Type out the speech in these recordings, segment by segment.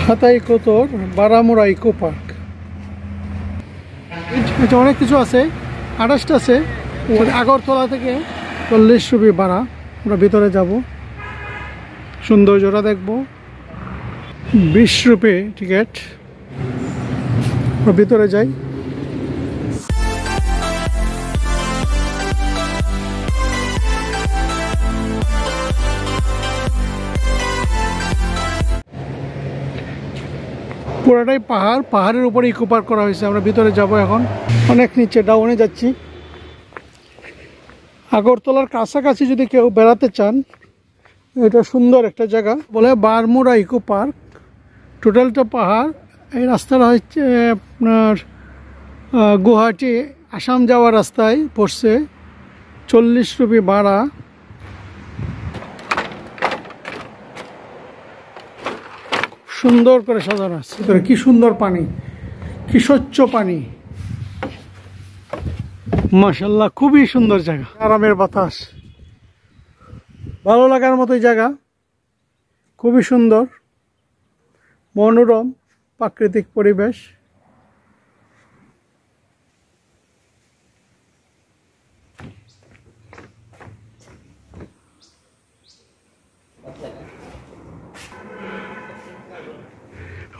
ছাতাই কোতর বারামুরা eco park. এটা অনেক কিছু আছে, 28টা আছে। আগরতলা থেকে 40 রুপি ভাড়া। আমরা ভিতরে যাব, সৌন্দর্যটা দেখব। 20 রুপি টিকিট। আমরা ভিতরে যাই। পুরোটাই পাহাড়, পাহাড়ের উপরে ইকো পার্ক করা হয়েছে। আমরা ভিতরে যাব এখন। অনেক নিচে ডাউনে যাচ্ছি। আগরতলার কাছাকাছি যদি কেউ বেড়াতে চান, এটা সুন্দর একটা জায়গা, বলে বারমুরা ইকো পার্ক। টোটালটা পাহাড়। এই রাস্তাটা হচ্ছে আপনার গুয়াহাটি আসাম যাওয়ার রাস্তায় পড়ছে। 40 রুপি ভাড়া। সুন্দর করে সাজানো আছে। কি সুন্দর পানি, কি স্বচ্ছ পানি, মাশাআল্লাহ। খুবই সুন্দর জায়গা, আরামের বাতাস, ভালো লাগার মতোই জায়গা। খুবই সুন্দর, মনোরম প্রাকৃতিক পরিবেশ।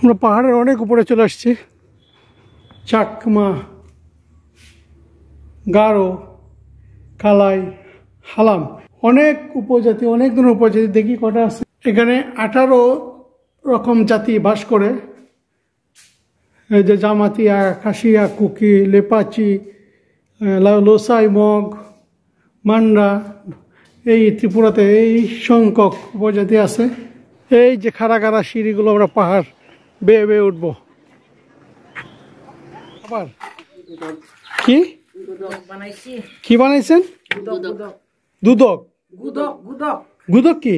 আমরা পাহাড়ের অনেক উপরে চলে আসছি। চাকমা, গারো, কালাই, হালাম, অনেক উপজাতি, অনেক ধরনের উপজাতি। দেখি কটা আছে এখানে। 18 রকম জাতি বাস করে। এই যে জামাতিয়া, খাসিয়া, কুকি, লেপাচি, লোসাই, মগ, মান্ডা। এই ত্রিপুরাতে এই সংখ্যক উপজাতি আছে। এই যে খাড়া খাড়া সিঁড়িগুলো, আমরা পাহাড় বেয়ে বেয়ে উঠবো। আবার কি কি বানাইছেন? দুদক। গুদক কি?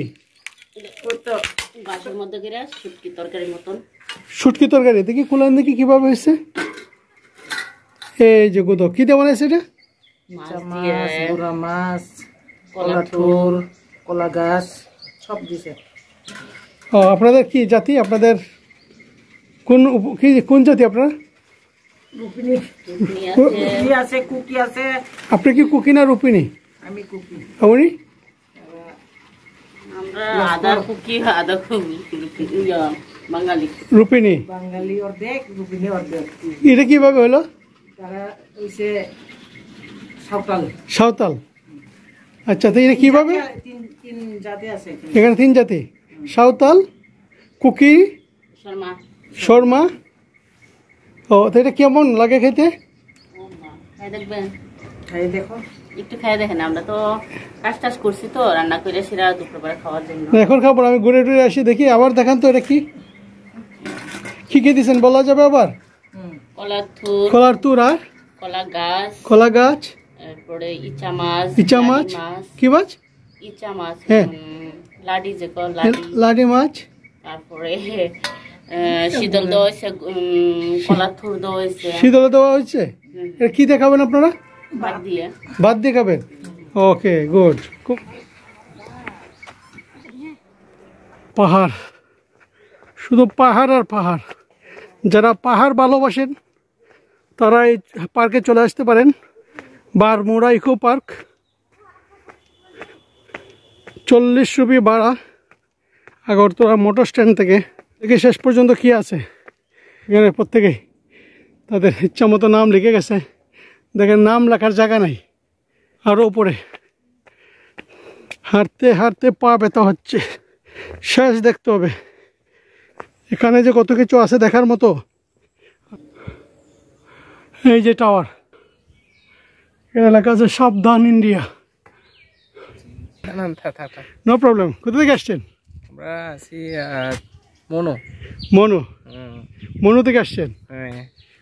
শুটকি তরকারি। দেখি কুলান, দেখি কিভাবে হয়েছে। এই যে গুদক, কি দিয়ে বানাইছে এটা? মাছ, কলা গাছ সব দিছে। ও, আপনাদের কি জাতি? আপনাদের কোন জাতি আপনারা? আপনি কি কুকি না রুপিনি? আমি কুকি। আপনি? রুপিনি। বাঙালি অর্ধেক, রুপিনি অর্ধেক। এটা কিভাবে হলো? তারা হইছে সাঁওতাল। সাঁওতাল। আচ্ছা, তো এটা কিভাবে? তিন জাতি আছে এখানে। 3 জাতি, সাঁওতাল, কুকি, শর্মা। ও, তো এটা কেমন লাগে খেতে? খাই দেখো, একটু খাই দেখেন। আমরা তো কাজ টাজ করছি, তো রান্না করে সেরা দুপুরবেলা খাওয়ার জন্য। এখন খাবো না, আমি ঘুরে টুরে আসি। দেখি আবার দেখান তো, এটা কি কি কি দিচ্ছেন বলা যাবে আবার? কলার থুর আর কলা গাছ, তারপরে ইচা মাছ। ইচা মাছ? কি মাছ? ইচা মাছ। হ্যাঁ, লাডি যে লাডি মাছ। তারপরে শীতল দেওয়া হয়েছে, কলার থুর দেওয়া হয়েছে। শীতল দেওয়া হয়েছে। এটা কি দেখাবেন আপনারা? ভাত দিয়ে খাবেন? ওকে, গুড। পাহাড়, শুধু পাহাড় আর পাহাড়। যারা পাহাড় ভালোবাসেন তারা এই পার্কে চলে আসতে পারেন। বারমুরা ইকো পার্ক। 40 রুপি ভাড়া আগরতলা মোটর স্ট্যান্ড থেকে। দেখে শেষ পর্যন্ত কি আছে এখানে। প্রত্যেকেই তাদের ইচ্ছা মতো নাম লিখে গেছে। দেখেন, নাম লেখার জায়গা নাই। আরও উপরে হাঁটতে হাঁটতে পা ব্যথা হচ্ছে। শেষ দেখতে হবে। এখানে যে কত কিছু আছে দেখার মতো। এই যে টাওয়ার, এখানে লেখা আছে সাবধান ইন্ডিয়া। No problem. কোথা থেকে আসছেন? আমরা আছি মনো। মনু? মনু থেকে আসছেন?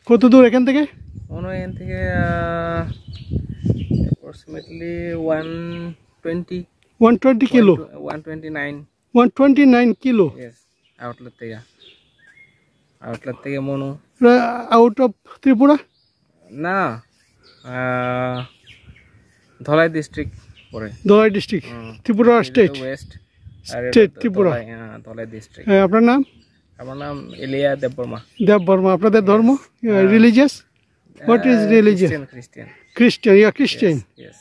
কত দূর এখান থেকে? মনো এখান থেকে অ্যাপ্রক্সিমেটলি 120 কিলো। 129 কিলো। আউটলেট থেকে মনো। আউট অফ ত্রিপুরা না, ধলাই ডিস্ট্রিক্ট পড়ে। Dhalai district, Tripura state. West state Tripura. Dhalai district. আপনার নাম? আমার নাম ইলিয়া দেববর্মা। দেব বর্মা, আপনাদের ধর্ম রিলিজিয়াস? What is religious? খ্রিস্টান। Christian, you are Christian. Yes.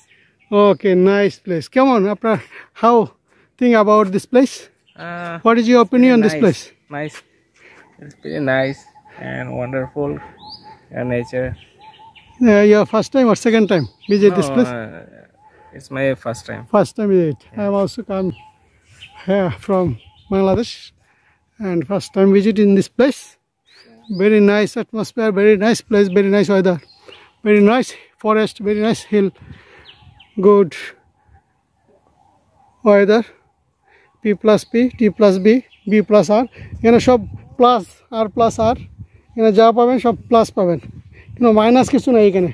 Okay, nice place. Come on, আপনার how think about this place? What is your opinion on this place? Nice. It's pretty nice and wonderful nature. Your first time or second time visit this place? It's my first time. First time visit. I have also come here from Bangladesh and first time visit in this place. Very nice atmosphere, very nice place, very nice weather, very nice forest, very nice hill, good weather. P plus P, T plus B, B plus R. এখানে সব plus আর plus আর, এখানে যা পাবেন সব plus পাবেন, কিন্তু minus কিছু নাই এখানে।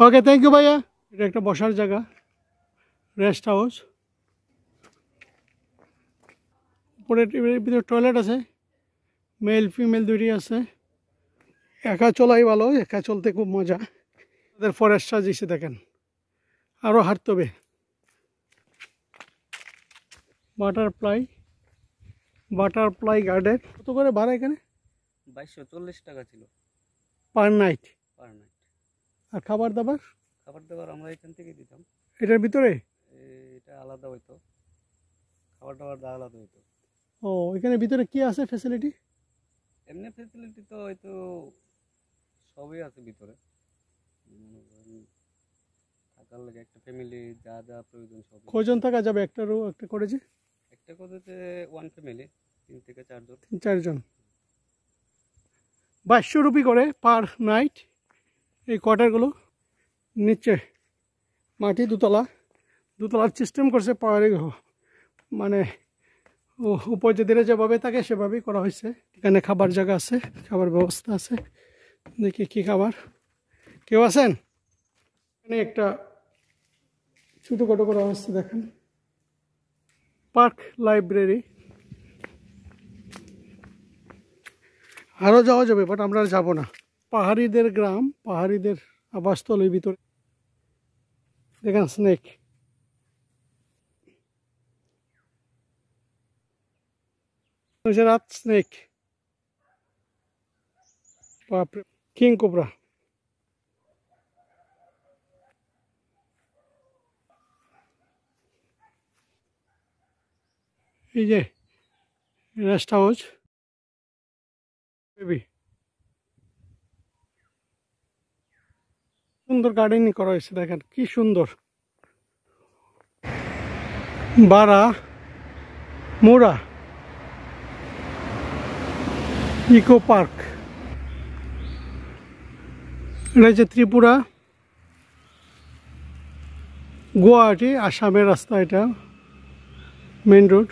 ওকে, থ্যাংক ইউ ভাইয়া। এটা একটা বসার জায়গা, রেস্ট হাউস। উপরে ভিতরে টয়লেট আছে, মেল ফিমেল দুটি আছে। একা চলাই ভালো, একা চলতে খুব মজা। তাদের ফরেস্ট সাজিয়েছে দেখেন, আরও হাঁটতে হবে। Butterfly garden. কত করে ভাড়া এখানে? 2240 টাকা ছিল পার নাইট। Per night. আর খাবার দাবার? খাবার দাবার আমরা এখান থেকে দিতাম। এটার ভিতরে? এটা আলাদা হইতো, খাবার দাবার আলাদা হইতো। ও, এখানে ভিতরে কি আছে ফ্যাসিলিটি? এমনি ফ্যাসিলিটি তো হয়তো সবই আছে ভিতরে, থাকার লাগে একটা ফ্যামিলি যা যা প্রয়োজন সব। কজন থাকা যাবে একটা করেছে? একটা করেছে ওয়ান ফ্যামিলি 3 থেকে 4 জন। 3-4 জন। 2200 রুপি করে পার নাইট। এই কোয়ার্টারগুলো নিচে মাটি, দুতলার সিস্টেম করছে পাওয়ারে, মানে উপর যেদিকে যেভাবে থাকে সেভাবেই করা হয়েছে। এখানে খাবার জায়গা আছে, খাবার ব্যবস্থা আছে। দেখি কি খাবার। কেউ আছেন? এখানে একটা ছোটোখাটো করা হচ্ছে দেখেন, পার্ক লাইব্রেরি। আরও যাওয়া যাবে, বাট আমরা যাব না। পাহাড়িদের গ্রাম, পাহাড়িদের আবাসস্থলের ভিতরে দেখেন স্নেক। রাত স্নেক, কিং কোবরা। এই যে রেস্ট হাউস, সুন্দর গার্ডেনিং করা হয়েছে দেখেন কি সুন্দর। বারা মোরা ইকো পার্ক। এটা হচ্ছে ত্রিপুরা গুয়াহাটি আসামের রাস্তা, এটা মেন রোড।